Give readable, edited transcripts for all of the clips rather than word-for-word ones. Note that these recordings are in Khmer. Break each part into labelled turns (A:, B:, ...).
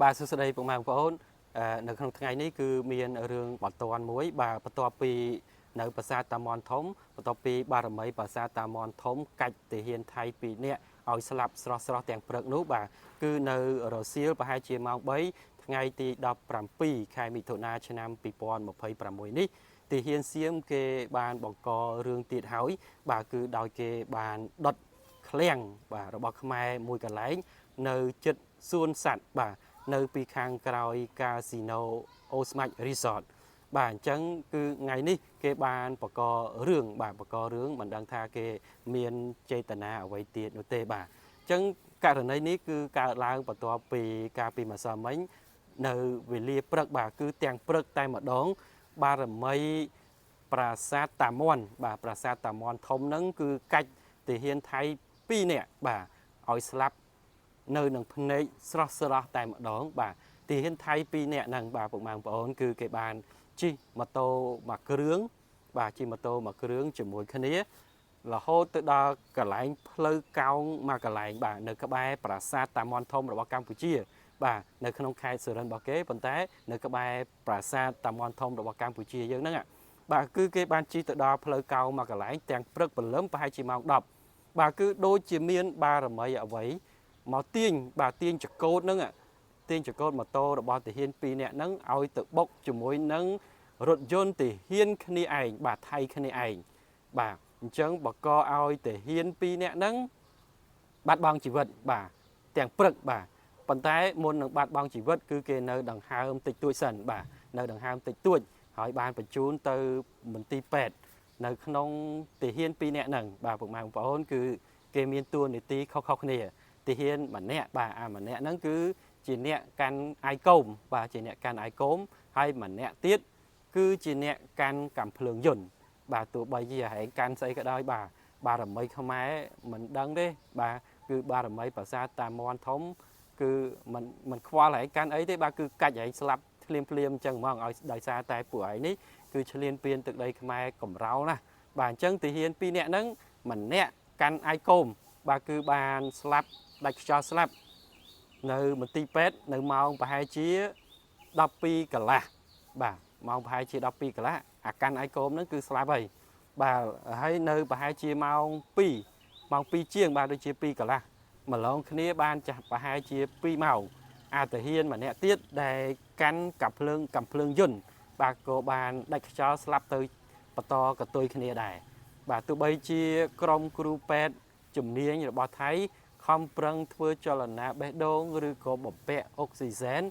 A: បាទសួស្តីពុកម៉ែបងប្អូននៅក្នុងថ្ងៃនេះគឺមានរឿងបន្ទាន់មួយបាទបន្ទាប់ពីនៅប្រាសាទតាមាន់ធំបន្ទាប់ពីបារមីប្រាសាទតាមាន់ធំកាច់ទាហានថៃ2នាក់ឲ្យស្លាប់ស្រស់ទាំងព្រឹកនោះបាទគឺនៅរសៀលប្រហែលជាម៉ោង3ថ្ងៃទី17ខែមិថុនាឆ្នាំ2026នេះទាហានសៀមគេបានបង្ករឿងទៀតហើយបាទគឺដោយគេបានដុតឃ្លាំងបាទរបស់ខ្មែរមួយកន្លែងនៅជិតសួនសត្វបាទនៅពីខាងក្រោយកាស៊ីណូអូស្មាច់រីសតបាទអញ្ចឹងគឺថ្ងៃនេះគេបានបករឿងបាទបករឿងមិនដឹងថាគេមានចេតនាអ្វីទៀតនោះទេបាទអញ្ចឹងករណីនេះគឺកើតឡើងបន្ទាប់ពីការពីម្សិលមិញនៅវេលាព្រឹកបាទគឺទាំងព្រឹកតែម្ដងបារមីប្រាសាទតាមាន់បាទប្រាសាទតាមាន់ធំហ្នឹងគឺកាច់ទាហានថៃ2នាក់បាទឲ្យស្លាប់នៅនឹងភ្នែកស្រស់តែម្ដងបាទទាហានថៃ2នាក់ហ្នឹងបាទពុកម៉ែបងប្អូនគឺគេបានជិះម៉ូតូមួយគ្រឿងបាទជិះម៉ូតូមួយគ្រឿងជាមួយគ្នារហូតទៅដល់កន្លែងផ្លូវកោងមកកន្លែងបាទនៅក្បែរប្រាសាទតាមាន់ធំរបស់កម្ពុជាបាទនៅក្នុងខេត្តសុរិន្ទរបស់គេប៉ុន្តែនៅក្បែរប្រាសាទតាមាន់ធំរបស់កម្ពុជាយើងហ្នឹងបាទគឺគេបានជិះទៅដល់ផ្លូវកោងមកកន្លែងទាំងព្រឹកព្រលឹមប្រហែលជាម៉ោង10បាទគឺដូចជាមានបារមីអ្វីមកទាញបាទទាញចកោតហ្នឹងទាញចកោតម៉ូតូរបស់ទាហាន2នាក់ហ្នឹងឲ្យទៅបុកជាមួយនឹងរថយន្តទាហានគ្នាឯងបាទថៃគ្នាឯងបាទអញ្ចឹងបកឲ្យទាហាន2នាក់ហ្នឹងបាត់បង់ជីវិតបាទទាំងព្រឹកបាទប៉ុន្តែមុននឹងបាត់បង់ជីវិតគឺគេនៅដង្ហើមតិចតួចសិនបាទនៅដង្ហើមតិចតួចហើយបានបញ្ជូនទៅមន្ទីរពេទ្យនៅក្នុងទាហាន2នាក់ហ្នឹងបាទពុកម៉ែបងប្អូនគឺគេមានតួនាទីខុសៗគ្នាទាហានម្នាក់បាទម្នាក់ហ្នឹងគឺជាអ្នកកាន់អាយកោមបាទជាអ្នកកាន់អាយកោមហើយម្នាក់ទៀតគឺជាអ្នកកាន់កាំភ្លើងយន្តបាទទោះបីជាហែងកាន់ស្អីក៏ដោយបាទបារមីខ្មែរមិនដឹងទេបាទគឺបារមីប្រាសាទតាមាន់ធំគឺមិនខ្វល់ហែងកាន់អីទេបាទគឺកាច់ហែងស្លាប់ភ្លាមអញ្ចឹងហ្មងឲ្យដោយសារតែពួកឯងនេះគឺឈ្លានពានទឹកដីខ្មែរកំរោលណាបាទអញ្ចឹងទាហាន2នាក់ហ្នឹងម្នាក់កាន់អាយកោមបាទគឺបានស្លាប់ដាច់ខ្យល់ស្លាប់នៅមន្ទីរពេទ្យនៅម៉ោងប្រហែលជា12កន្លះបាទម៉ោងប្រហែលជា12កន្លះអាកាន់អាយកោមហ្នឹងគឺស្លាប់ហើយបាទហើយនៅប្រហែលជាម៉ោង2ជាងបាទដូចជា2កន្លះម្លងគ្នាបានចាស់ប្រហែលជា2ម៉ោងអាទាហានម្នាក់ទៀតដែលកាន់កាំភ្លើងយន្តបាទក៏បានដាច់ខ្យល់ស្លាប់ទៅបន្តកតុយគ្នាដែរបាទទោះបីជាក្រុមគ្រូពេទ្យជំនាញរបស់ថៃខំប្រឹងធ្វើចលនាបេះដូងឬក៏បំពាក់អុកស៊ីហ្សែន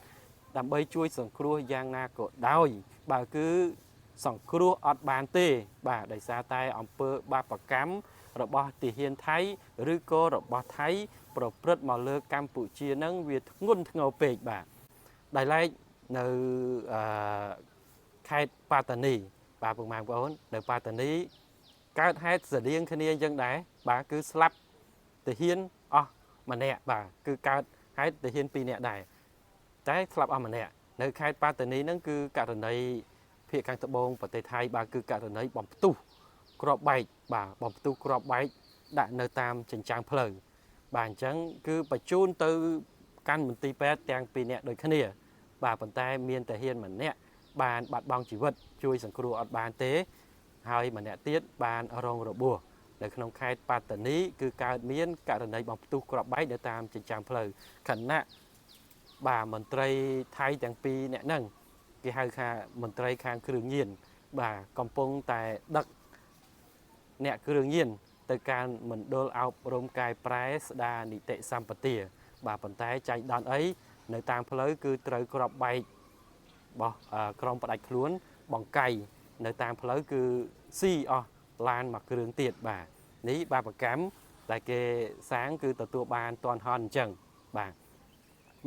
A: ដើម្បីជួយសង្គ្រោះយ៉ាងណាក៏ដោយបាទគឺសង្គ្រោះអត់បានទេបាទដោយសារតែអំពើបាបកម្មរបស់ទាហានថៃឬក៏របស់ថៃប្រព្រឹត្តមកលើកម្ពុជានឹងវាធ្ងន់ធ្ងរពេកបាទដោយឡែកនៅខេត្តប៉ាតានីបាទពុកម៉ែបងប្អូននៅប៉ាតានីកើតហេតុស្រដៀងគ្នាអញ្ចឹងដែរបាទគឺស្លាប់ទាហានអស់ម្នាក់បាទគឺកើតហេតុទាហាន2នាក់ដែរតែស្លាប់អស់ម្នាក់នៅខេត្តប៉ាតានីហ្នឹងគឺករណីភាគខាងត្បូងប្រទេសថៃបាទគឺករណីបំផ្ទុះគ្រាប់បែកបាទបំផ្ទុះគ្រាប់បែកដាក់នៅតាមចិញ្ចើមផ្លូវបាទអញ្ចឹងគឺបញ្ជូនទៅកាន់មន្ទីរពេទ្យទាំង2នាក់ដូចគ្នាបាទប៉ុន្តែមានទាហានម្នាក់បានបាត់បង់ជីវិតជួយសង្គ្រោះអត់បានទេហើយម្នាក់ទៀតបានរងរបួសនៅក្នុងខេត្តប៉ាតានីគឺកើតមានករណីបំផ្ទុះគ្រាប់បែកនៅតាមចិញ្ចើមផ្លូវខណៈបាទមន្ត្រីថៃទាំងពីរអ្នកហ្នឹងគេហៅថាមន្ត្រីខាងគ្រឿងញៀនបាទកំពុងតែដឹកអ្នកគ្រឿងញៀនទៅការមណ្ឌលអប់រំកែប្រែស្ដារនីតិសម្បទាបាទប៉ុន្តែចាញ់ដន់អីនៅតាមផ្លូវគឺត្រូវគ្រាប់បែករបស់ក្រុមផ្ដាច់ខ្លួនបង្កៃនៅតាមផ្លូវគឺស៊ីអស់ឡានមួយគ្រឿងទៀតបាទនេះបាបកម្មដែលគេសាងគឺទទួលបានតន់ហន់អញ្ចឹងបាទ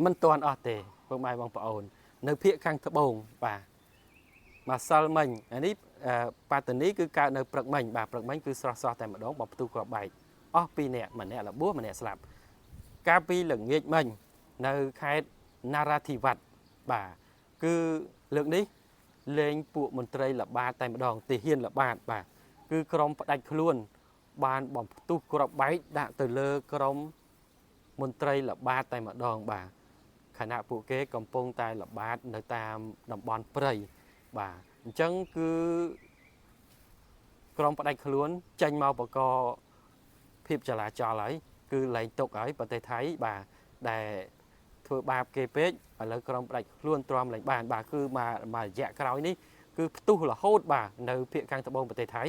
A: មិនតន់អស់ទេពុកម៉ែបងប្អូននៅភាគខាងត្បូងបាទម្សិលមិញអានេះប៉ាតានីគឺកើតនៅព្រឹកមិញបាទព្រឹកមិញគឺស្រស់តែម្ដងបំផ្ទុះគ្រាប់បែកអស់2នាក់ម្នាក់របួសម្នាក់ស្លាប់កាលពីល្ងាចមិញនៅខេត្តណារ៉ាធីវ៉ាត់បាទគឺលើកនេះលេងពួកមន្ត្រីល្បាតតែម្ដងទាហានល្បាតបាទគឺក្រុមផ្ដាច់ខ្លួនបានបំផ្ទុះគ្រាប់បែកដាក់ទៅលើក្រុមមន្ត្រីល្បាតតែម្ដងបាទខ ខណៈពួកគេកំពុងតែល្បាតនៅតាមតំបន់ព្រៃបាទអញ្ចឹងគឺក្រុមផ្ដាច់ខ្លួនចេញមកបកភាពចលាចលហើយគឺលែងទុកហើយប្រទេសថៃបាទដែលធ្វើបាបគេពេកឥឡូវក្រុមផ្ដាច់ខ្លួនទ្រាំលែងបានបាទគឺមករយៈក្រោយនេះគឺផ្ទុះរហូតបាទនៅភាគខាងត្បូងប្រទេសថៃ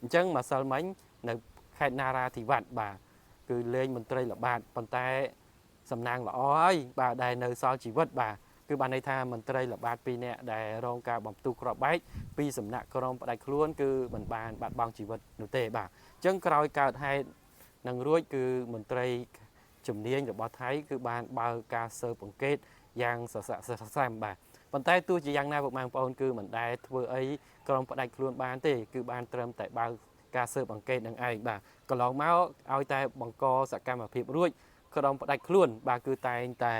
A: អញ្ចឹងម្សិលមិញនៅខេត្តណារ៉ាធីវ៉ាត់បាទគឺលេងមន្ត្រីល្បាតប៉ុន្តែសំណាងល្អហើយបាទដែលនៅសល់ជីវិតបាទគឺបានន័យថាមន្ត្រីល្បាត2នាក់ដែលរងការបំផ្ទុះគ្រាប់បែកពីសំណាក់ក្រុមផ្ដាច់ខ្លួនគឺមិនបានបាត់បង់ជីវិតនោះទេបាទអញ្ចឹងក្រោយកើតហេតុនឹងរួចគឺមន្ត្រីជំនាញរបស់ថៃគឺបានបើកការស៊ើបអង្កេតយ៉ាងសស្រាក់សស្រាំបាទប៉ុន្តែទោះជាយ៉ាងណាបងប្អូនគឺមិនដែលធ្វើអីក្រុមផ្ដាច់ខ្លួនបានទេគឺបានត្រឹមតែបើកការស៊ើបអង្កេតនឹងឯងបាទកន្លងមកឲ្យតែបង្កសកម្មភាពរួចក្រុមផ្ដាច់ខ្លួនបាទគឺតែងតែ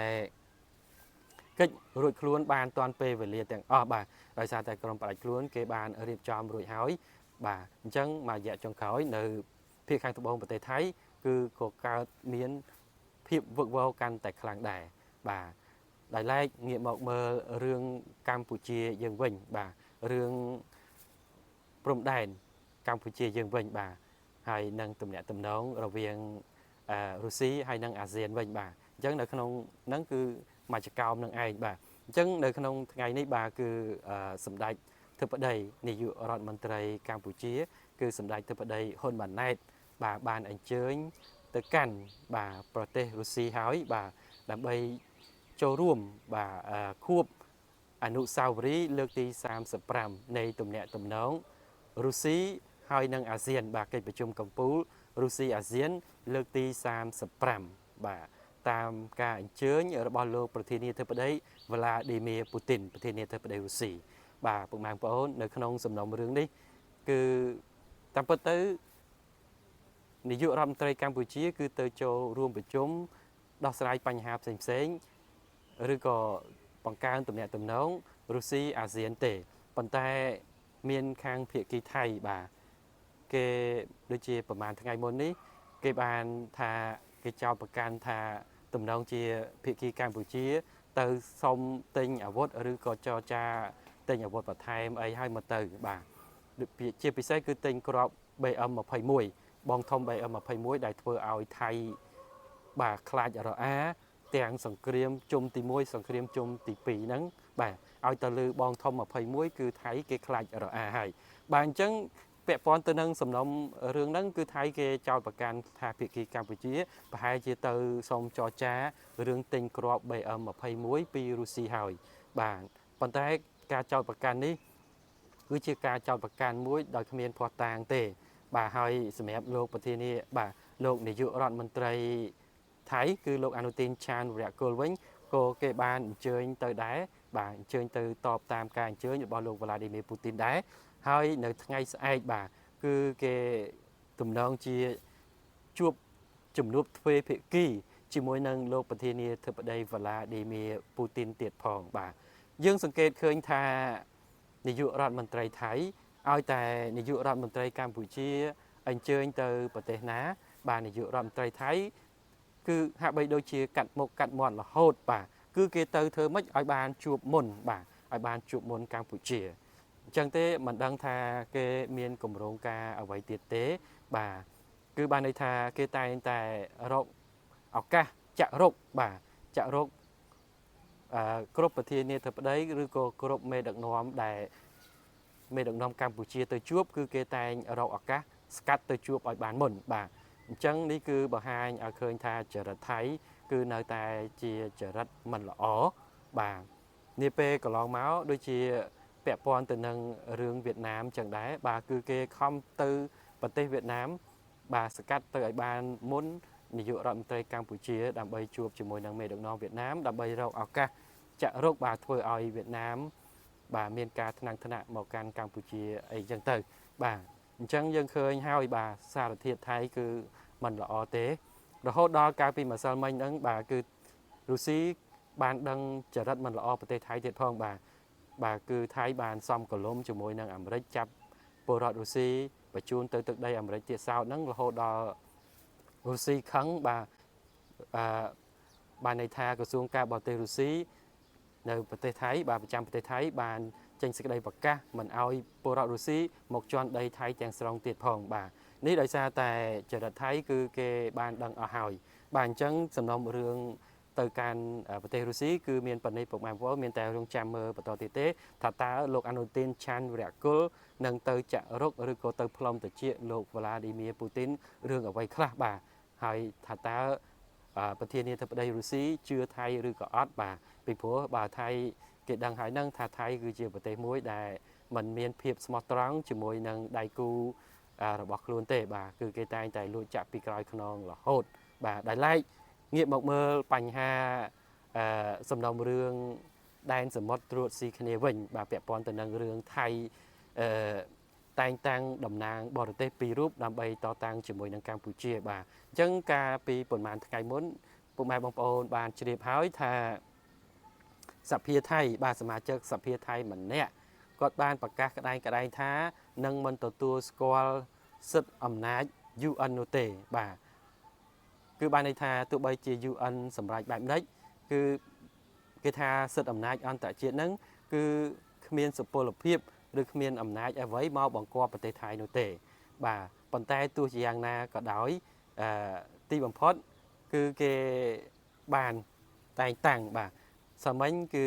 A: កិច្ចរួចខ្លួនបានតាន់ពេលវេលាទាំងអស់បាទដោយសារតែក្រុមផ្ដាច់ខ្លួនគេបានរៀបចំរួចហើយបាទអញ្ចឹងមករយៈចុងក្រោយនៅភាគខាងត្បូងប្រទេសថៃគឺក៏កើតមានភាពវឹកវរកាន់តែខ្លាំងដែរបាទដោយឡែកងាកមកមើលរឿងកម្ពុជាយើងវិញបាទរឿងព្រំដែនកម្ពុជាយើងវិញបាទហើយនឹងទំនាក់ទំនងរវាងរុស្ស៊ីហើយនិងអាស៊ានវិញបាទអញ្ចឹងនៅក្នុងហ្នឹងគឺមកចកោមនឹងឯងបាទអញ្ចឹងនៅក្នុងថ្ងៃនេះបាទគឺសម្ដេចធិបតីនាយករដ្ឋមន្ត្រីកម្ពុជាគឺសម្ដេចធិបតីហ៊ុនម៉ាណែតបាទបានអញ្ជើញទៅកាន់បាទប្រទេសរុស្ស៊ីហើយបាទដើម្បីចូលរួមបាទខួបអនុស្សាវរីយ៍លើកទី35នៃទំនាក់ទំនងរុស្ស៊ីហើយនិងអាស៊ានបាទកិច្ចប្រជុំកំពូលរុស្ស៊ីអាស៊ានលើកទី35បាទតាមការអញ្ជើញរបស់លោកប្រធានាធិបតីវ្លាឌីមៀពូទីនប្រធានាធិបតីរុស្ស៊ីបាទពុកម៉ែបងប្អូននៅក្នុងសំណុំរឿងនេះគឺតាមពិតទៅនាយករដ្ឋមន្ត្រីកម្ពុជាគឺទៅចូលរួមប្រជុំដោះស្រាយបញ្ហាផ្សេងៗឬក៏បង្កើនទំនាក់ទំនងរុស្ស៊ីអាស៊ានទេប៉ុន្តែមានខាងភាគីថៃបាទគេដូចជាប្រហែលថ្ងៃមុននេះគេបានថាគេចោទប្រកាន់ថាទំនងជាភាគីកម្ពុជាទៅសុំទិញអាវុធឬក៏ចរចាទិញអាវុធបន្ថែមអីឲ្យមកទៅបាទជាពិសេសគឺទិញគ្រាប់ BM21 បងធំ BM21 ដែលធ្វើឲ្យថៃបាទខ្លាចរអាទាំងសង្គ្រាមជុំទី1សង្គ្រាមជុំទី2ហ្នឹងបាទឲ្យទៅលើបងធំ21គឺថៃគេខ្លាចរអាហើយបាទអញ្ចឹងពាក់ព័ន្ធទៅនឹងសំណុំរឿងហ្នឹងគឺថៃគេចោទប្រកាន់ថាភាគីកម្ពុជាប្រហែលជាទៅសូមចរចារឿងទិញគ្រាប់ BM21 ពីរុស្ស៊ីហើយបាទប៉ុន្តែការចោទប្រកាន់នេះគឺជាការចោទប្រកាន់មួយដោយគ្មានភ័ស្តុតាងទេបាទហើយសម្រាប់លោកប្រធានាបាទលោកនាយករដ្ឋមន្ត្រីថៃគឺលោកអនុទានឆានវរៈគុលវិញក៏គេបានអញ្ជើញទៅដែរបាទអញ្ជើញទៅតបតាមការអញ្ជើញរបស់លោកវ្លាឌីមៀពូទីនដែរហើយនៅថ្ងៃស្អែកបាទគឺគេទំនងជាជួបជំនួបទ្វេភាគីជាមួយនឹងលោកប្រធានាធិបតីវ្លាឌីមៀពូទីនទៀតផងបាទយើងសង្កេតឃើញថានាយករដ្ឋមន្ត្រីថៃឲ្យតែនាយករដ្ឋមន្ត្រីកម្ពុជាអញ្ជើញទៅប្រទេសណាបាទនាយករដ្ឋមន្ត្រីថៃគឺហាក់បីដូចជាកាត់មុខកាត់មាត់រហូតបាទគឺគេទៅធ្វើម៉េចឲ្យបានជួបមុនបាទឲ្យបានជួបមុនកម្ពុជាអញ្ចឹងទេមិនដឹងថាគេមានគម្រោងការអ្វីទៀតទេបាទគឺបានន័យថាគេតែងតែរកឱកាសចាក់រុកបាទចាក់រុកគ្រប់ប្រធានាធិបតីឬក៏គ្រប់មេដឹកនាំដែលមេដឹកនាំកម្ពុជាទៅជួបគឺគេតែងរកឱកាសស្កាត់ទៅជួបឲ្យបានមុនបាទអញ្ចឹងនេះគឺបង្ហាញឲ្យឃើញថាចរិតថៃគឺនៅតែជាចរិតមិនល្អបាទនាពេលកន្លងមកដូចជាពាក់ព័ន្ធទៅនឹងរឿងវៀតណាមចឹងដែរបាទគឺគេខំទៅប្រទេសវៀតណាមបាទស្កាត់ទៅឲ្យបានមុននាយករដ្ឋមន្ត្រីកម្ពុជាដើម្បីជួបជាមួយនឹងមេដឹកនាំវៀតណាមដើម្បីរកឱកាសចាក់រុកបាទធ្វើឲ្យវៀតណាមបាទមានការថ្នាក់មកកាន់កម្ពុជាអីចឹងទៅបាទអញ្ចឹងយើងឃើញហើយបាទសារធាតុថៃគឺមិនល្អទេរហូតដល់កាលពីម្សិលមិញហ្នឹងបាទគឺរុស្ស៊ីបានដឹងចរិតមិនល្អប្រទេសថៃទៀតផងបាទគឺថៃបានសំកលុំជាមួយនឹងអាមេរិកចាប់ពលរដ្ឋរុស្ស៊ីបញ្ជូនទៅទឹកដីអាមេរិកទៀតសោតហ្នឹងរហូតដល់រុស្ស៊ីខឹងបាទ បានន័យថាក្រសួងការបរទេសរុស្ស៊ីនៅប្រទេសថៃបាទប្រចាំប្រទេសថៃបានចេញសេចក្តីប្រកាសមិនអោយពលរដ្ឋរុស្ស៊ីមកជន់ដីថៃទាំងស្រុងទៀតផងបាទនេះដោយសារតែចរិតថៃគឺគេបានដឹងអស់ហើយបាទអញ្ចឹងសំណុំរឿងទៅកាន់ប្រទេសរុស្ស៊ីគឺមានប៉ុណ្ណេះពុកម៉ែបងប្អូនមានតែរងចាំមើលបន្តទៀតទេថាតើលោកអនុទានឆាន់វរៈគុលនឹងទៅចាក់រុកឬក៏ទៅផ្លុំតិចលោកវ្លាឌីមៀពូទីនរឿងអ្វីខ្លះបាទហើយថាតើប្រធានាធិបតីរុស្ស៊ីជឿថៃឬក៏អត់បាទពីព្រោះបាទថៃគេដឹងហើយនឹងថាថៃគឺជាប្រទេសមួយដែលมันមានភាពស្មោះត្រង់ជាមួយនឹងដៃគូរបស់ខ្លួនទេបាទគឺគេតែងតែលួចចាក់ពីក្រោយខ្នងរហូតបាទដែលឡែកងាកមកមើលបញ្ហាសំណុំរឿងដែនសមុទ្រត្រួតស៊ីគ្នាវិញបាទពាក់ព័ន្ធទៅនឹងរឿងថៃតែងតាំងតំណាងបរទេសពីររូបដើម្បីតតាំងជាមួយនឹងកម្ពុជាបាទអញ្ចឹងកាលពីប្រហែលថ្ងៃមុនពុកម៉ែបងប្អូនបានជ្រាបហើយថាសភាថៃបាទសមាជិកសភាថៃម្នាក់គាត់បានប្រកាសក្តែងថានឹងមិនទទួលស្គាល់សិទ្ធិអំណាច UN នោះទេបាទគឺបានន័យថាទោះបីជា UN សម្រេចបែបនេះគឺគេថាសិទ្ធិអំណាចអន្តរជាតិហ្នឹងគឺគ្មានសុពលភាពឬគ្មានអំណាចអ្វីមកបង្គាប់ប្រទេសថៃនោះទេបាទប៉ុន្តែទោះជាយ៉ាងណាក៏ដោយទីបំផុតគឺគេបានតែងតាំងបាទសាមញ្ញគឺ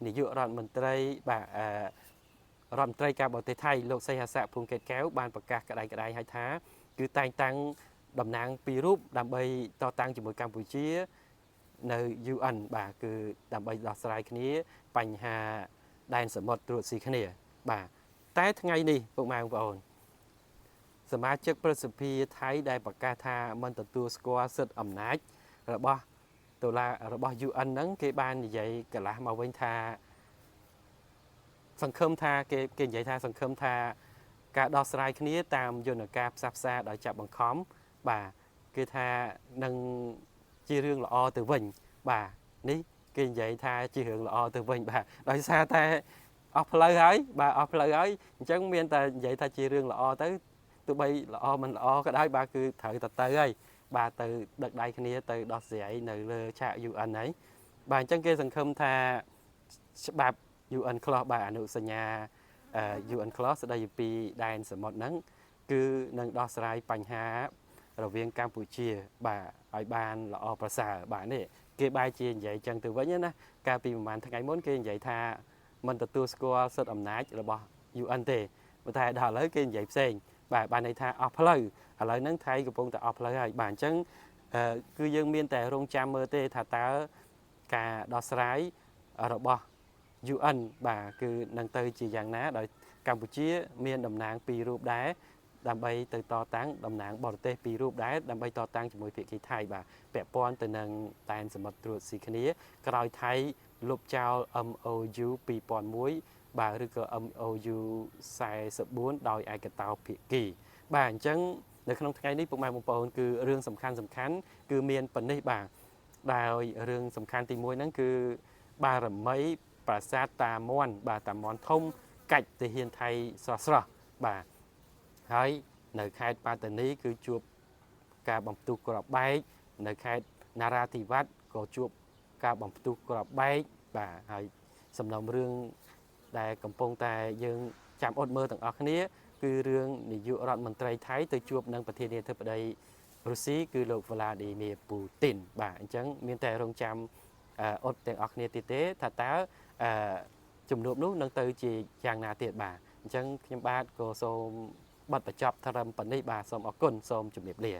A: នាយករដ្ឋមន្ត្រីបាទរដ្ឋមន្ត្រីការបរទេសថៃលោកសីហស័កភួងកេតកែវបានប្រកាសក្តែងឲ្យថាគឺតែងតាំងតំណាងពីររូបដើម្បីតតាំងជាមួយកម្ពុជានៅ UN បាទគឺដើម្បីដោះស្រាយគ្នាបញ្ហាដែនសមុទ្រត្រួតស៊ីគ្នាបាទតែថ្ងៃនេះពុកម៉ែបងប្អូនសមាជិកប្រសិទ្ធិថៃដែលប្រកាសថាមិនទទួលស្គាល់សិទ្ធិអំណាចរបស់តុលារបស់ UN ហ្នឹងគេបាននិយាយកន្លះមកវិញថាសង្ឃឹមថាគេនិយាយថាសង្ឃឹមថាការដោះស្រាយគ្នាតាមយន្តការផ្សះផ្សាដោយចាប់បង្ខំបាទគឺថានឹងជារឿងល្អទៅវិញបាទនេះគេនិយាយថាជារឿងល្អទៅវិញបាទដោយសារតែអស់ផ្លូវហើយបាទអស់ផ្លូវហើយអញ្ចឹងមានតែនិយាយថាជារឿងល្អទៅទោះបីល្អមិនល្អក៏ដោយបាទគឺត្រូវទៅហើយបាទទៅដឹកដៃគ្នាទៅដោះស្រាយនៅលើឆាក UN ហើយបាទអញ្ចឹងគេសង្ឃឹមថាច្បាប់ UN Clause បាទអនុសញ្ញាUN Clause ស្ដីពីដែនសមុទ្រហ្នឹងគឺនឹងដោះស្រាយបញ្ហារវាងកម្ពុជាបាទឲ្យបានល្អប្រសើរបាទនេះគេបែរជានិយាយចឹងទៅវិញណាកាលពីប្រហែលថ្ងៃមុនគេនិយាយថាមិនទទួលស្គាល់សិទ្ធិអំណាចរបស់ UN ទេប៉ុន្តែដល់ឥឡូវគេនិយាយផ្សេងបាទបានន័យថាអស់ផ្លូវឥឡូវហ្នឹងថៃកំពុងតែអស់ផ្លូវហើយបាទអញ្ចឹងគឺយើងមានតែរងចាំមើលទេថាតើការដោះស្រាយរបស់ UN បាទគឺនឹងទៅជាយ៉ាងណាដោយកម្ពុជាមានតំណាងពីររូបដែរដើម្បីទៅតតាំងតំណាងបរទេសពីររូបដែរដើម្បីតតាំងជាមួយភាគីថៃបាទពាក់ព័ន្ធទៅនឹងដែនសមុទ្រត្រួតស៊ីគ្នាក្រោយថៃលុបចោល MOU 2001បាទឬក៏ MOU 44ដោយឯកតោភាគីបាទអញ្ចឹងនៅក្នុងថ្ងៃនេះពុកម៉ែបងប្អូនគឺរឿងសំខាន់គឺមានប៉ុណ្ណេះបាទដោយរឿងសំខាន់ទី1ហ្នឹងគឺបារមីប្រាសាទតាមាន់បាទតាមាន់ធំកាច់ទាហានថៃស្រស់បាទហើយនៅខេត្តប៉ាតានីគឺជួបការបំផ្ទុះគ្រាប់បែកនៅខេត្តណារ៉ាធីវ៉ាត់ក៏ជួបការបំផ្ទុះគ្រាប់បែកបាទហើយសំណុំរឿងដែលកំពុងតែយើងចាំអត់មើលទាំងអស់គ្នាគឺរឿងនាយករដ្ឋមន្ត្រីថៃទៅជួបនឹងប្រធានាធិបតីរុស្ស៊ីគឺលោកវ្លាឌីមៀពូទីនបាទអញ្ចឹងមានតែរងចាំអត់ទាំងអស់គ្នាទៀតទេថាតើជំនួបនោះនឹងទៅជាយ៉ាងណាទៀតបាទអញ្ចឹងខ្ញុំបាទក៏សូមបတ်បញ្ចប់ត្រឹមប៉ុណ្នេះបាទសូមអរគុណសូមជម្រាបលា